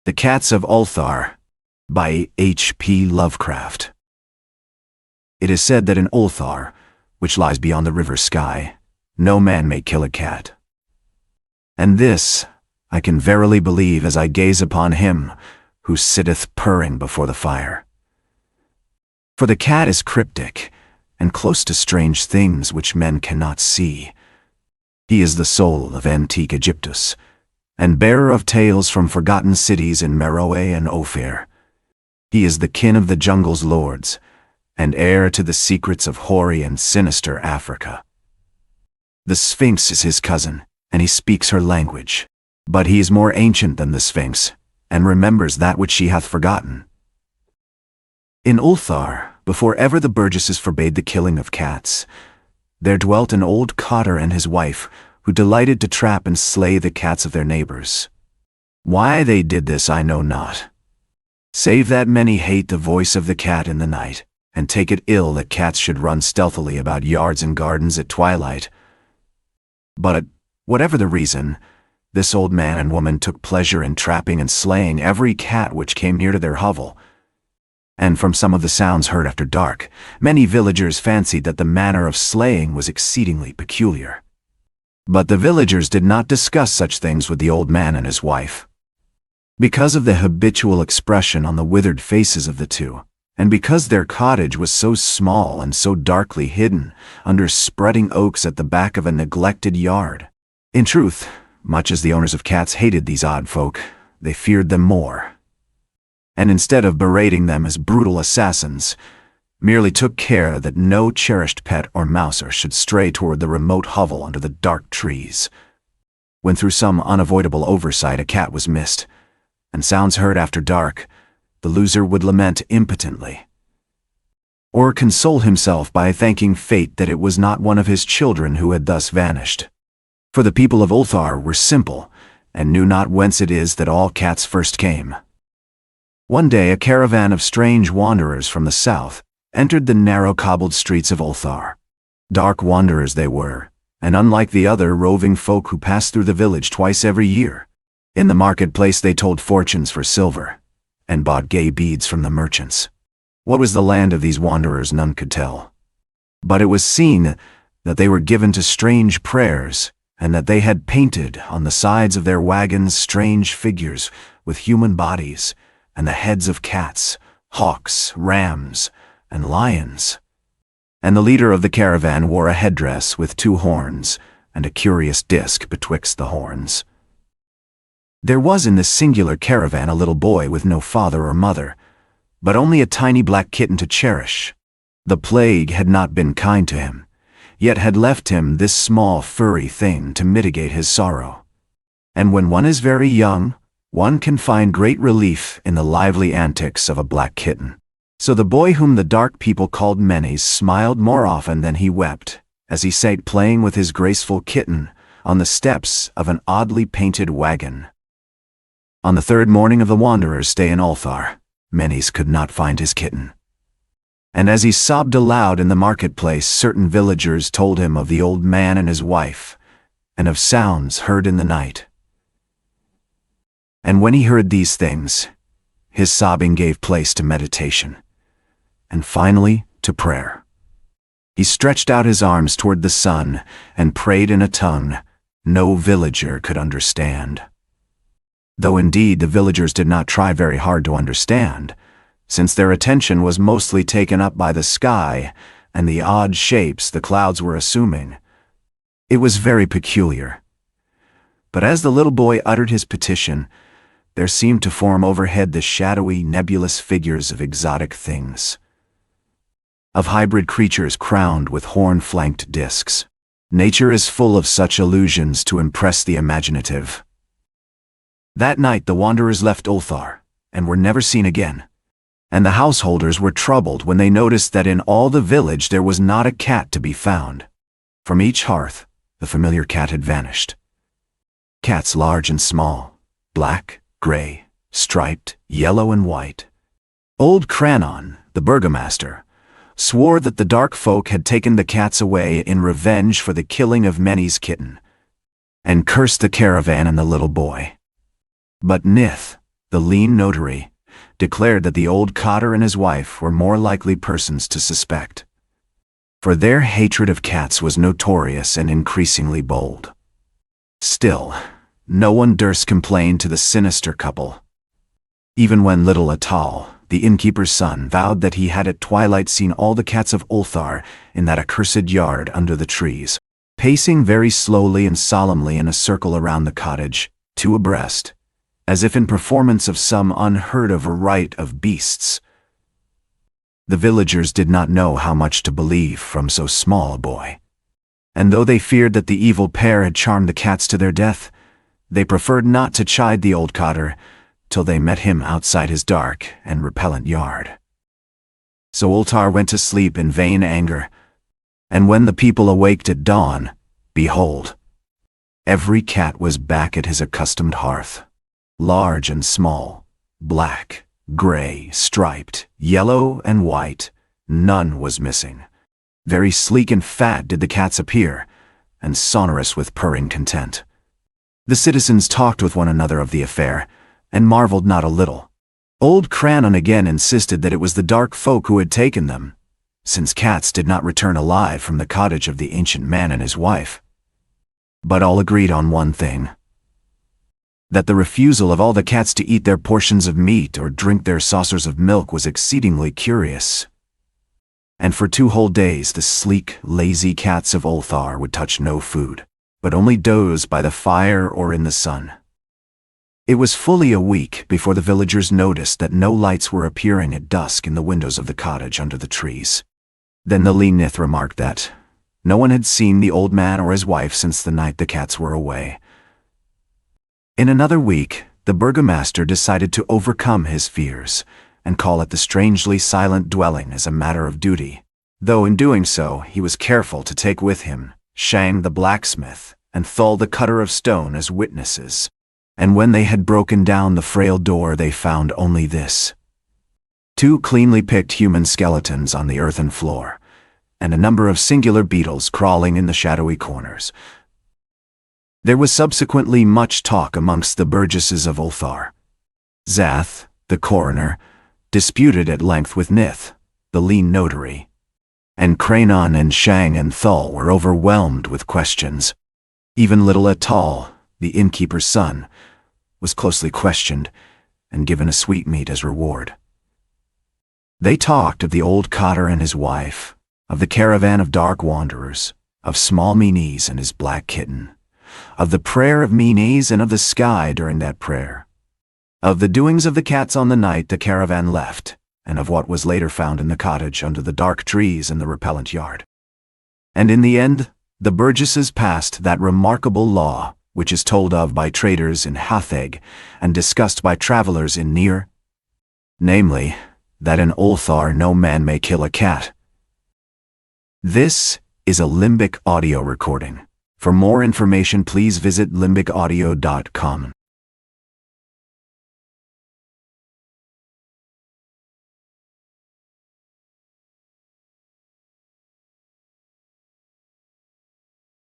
The Cats of Ulthar by H.P. Lovecraft. It is said that in Ulthar, which lies beyond the river Sky, no man may kill a cat. And this I can verily believe as I gaze upon him who sitteth purring before the fire. For the cat is cryptic, and close to strange things which men cannot see. He is the soul of antique Egyptus, and bearer of tales from forgotten cities in Meroe and Ophir. He is the kin of the jungle's lords, and heir to the secrets of hoary and sinister Africa. The Sphinx is his cousin, and he speaks her language, but he is more ancient than the Sphinx, and remembers that which she hath forgotten. In Ulthar, before ever the burgesses forbade the killing of cats, there dwelt an old cotter and his wife, who delighted to trap and slay the cats of their neighbors. Why they did this I know not, save that many hate the voice of the cat in the night, and take it ill that cats should run stealthily about yards and gardens at twilight. But, whatever the reason, this old man and woman took pleasure in trapping and slaying every cat which came near to their hovel. And from some of the sounds heard after dark, many villagers fancied that the manner of slaying was exceedingly peculiar. But the villagers did not discuss such things with the old man and his wife. Because of the habitual expression on the withered faces of the two, and because their cottage was so small and so darkly hidden under spreading oaks at the back of a neglected yard. In truth, much as the owners of cats hated these odd folk, they feared them more. And instead of berating them as brutal assassins, merely took care that no cherished pet or mouser should stray toward the remote hovel under the dark trees. When through some unavoidable oversight a cat was missed, and sounds heard after dark, the loser would lament impotently, or console himself by thanking fate that it was not one of his children who had thus vanished. For the people of Ulthar were simple, and knew not whence it is that all cats first came. One day a caravan of strange wanderers from the south entered the narrow cobbled streets of Ulthar. Dark wanderers they were, and unlike the other roving folk who passed through the village twice every year. In the marketplace they told fortunes for silver, and bought gay beads from the merchants. What was the land of these wanderers none could tell. But it was seen that they were given to strange prayers, and that they had painted on the sides of their wagons strange figures with human bodies, and the heads of cats, hawks, rams, and lions. And the leader of the caravan wore a headdress with 2 horns, and a curious disc betwixt the horns. There was in this singular caravan a little boy with no father or mother, but only a tiny black kitten to cherish. The plague had not been kind to him, yet had left him this small furry thing to mitigate his sorrow. And when one is very young, one can find great relief in the lively antics of a black kitten. So the boy whom the dark people called Menes smiled more often than he wept, as he sat playing with his graceful kitten on the steps of an oddly painted wagon. On the 3rd morning of the wanderer's stay in Ulthar, Menes could not find his kitten. And as he sobbed aloud in the marketplace, certain villagers told him of the old man and his wife, and of sounds heard in the night. And when he heard these things, his sobbing gave place to meditation, and finally to prayer. He stretched out his arms toward the sun and prayed in a tongue no villager could understand. Though indeed the villagers did not try very hard to understand, since their attention was mostly taken up by the sky and the odd shapes the clouds were assuming. It was very peculiar. But as the little boy uttered his petition, there seemed to form overhead the shadowy, nebulous figures of exotic things, of hybrid creatures crowned with horn-flanked discs. Nature is full of such illusions to impress the imaginative. That night the wanderers left Ulthar, and were never seen again, and the householders were troubled when they noticed that in all the village there was not a cat to be found. From each hearth, the familiar cat had vanished. Cats large and small, black, gray, striped, yellow and white. Old Cranon, the burgomaster, swore that the dark folk had taken the cats away in revenge for the killing of Menes' kitten, and cursed the caravan and the little boy. But Nith, the lean notary, declared that the old cotter and his wife were more likely persons to suspect, for their hatred of cats was notorious and increasingly bold. Still, no one durst complain to the sinister couple, even when little Atal, the innkeeper's son, vowed that he had at twilight seen all the cats of Ulthar in that accursed yard under the trees, pacing very slowly and solemnly in a circle around the cottage, two abreast, as if in performance of some unheard-of rite of beasts. The villagers did not know how much to believe from so small a boy, and though they feared that the evil pair had charmed the cats to their death, they preferred not to chide the old cotter till they met him outside his dark and repellent yard. So Ulthar went to sleep in vain anger, and when the people awaked at dawn, behold, every cat was back at his accustomed hearth, large and small, black, gray, striped, yellow, and white. None was missing. Very sleek and fat did the cats appear, and sonorous with purring content. The citizens talked with one another of the affair, and marveled not a little. Old Crannon again insisted that it was the dark folk who had taken them, since cats did not return alive from the cottage of the ancient man and his wife. But all agreed on one thing, that the refusal of all the cats to eat their portions of meat or drink their saucers of milk was exceedingly curious. And for 2 whole days the sleek, lazy cats of Ulthar would touch no food, but only doze by the fire or in the sun. It was fully a week before the villagers noticed that no lights were appearing at dusk in the windows of the cottage under the trees. Then the Leanith remarked that no one had seen the old man or his wife since the night the cats were away. In another week, the burgomaster decided to overcome his fears and call at the strangely silent dwelling as a matter of duty, though in doing so he was careful to take with him Shang the blacksmith and Thul the cutter of stone as witnesses. And when they had broken down the frail door, they found only this: 2 cleanly picked human skeletons on the earthen floor, and a number of singular beetles crawling in the shadowy corners. There was subsequently much talk amongst the burgesses of Ulthar. Zath, the coroner, disputed at length with Nith, the lean notary, and Cranon and Shang and Thul were overwhelmed with questions. Even little Atal, the innkeeper's son, was closely questioned and given a sweetmeat as reward. They talked of the old cotter and his wife, of the caravan of dark wanderers, of small Menes and his black kitten, of the prayer of Menes and of the sky during that prayer, of the doings of the cats on the night the caravan left, and of what was later found in the cottage under the dark trees in the repellent yard. And in the end, the burgesses passed that remarkable law which is told of by traders in Hatheg and discussed by travelers in Nir, namely, that in Ulthar no man may kill a cat. This is a Limbic audio recording. For more information, please visit limbicaudio.com.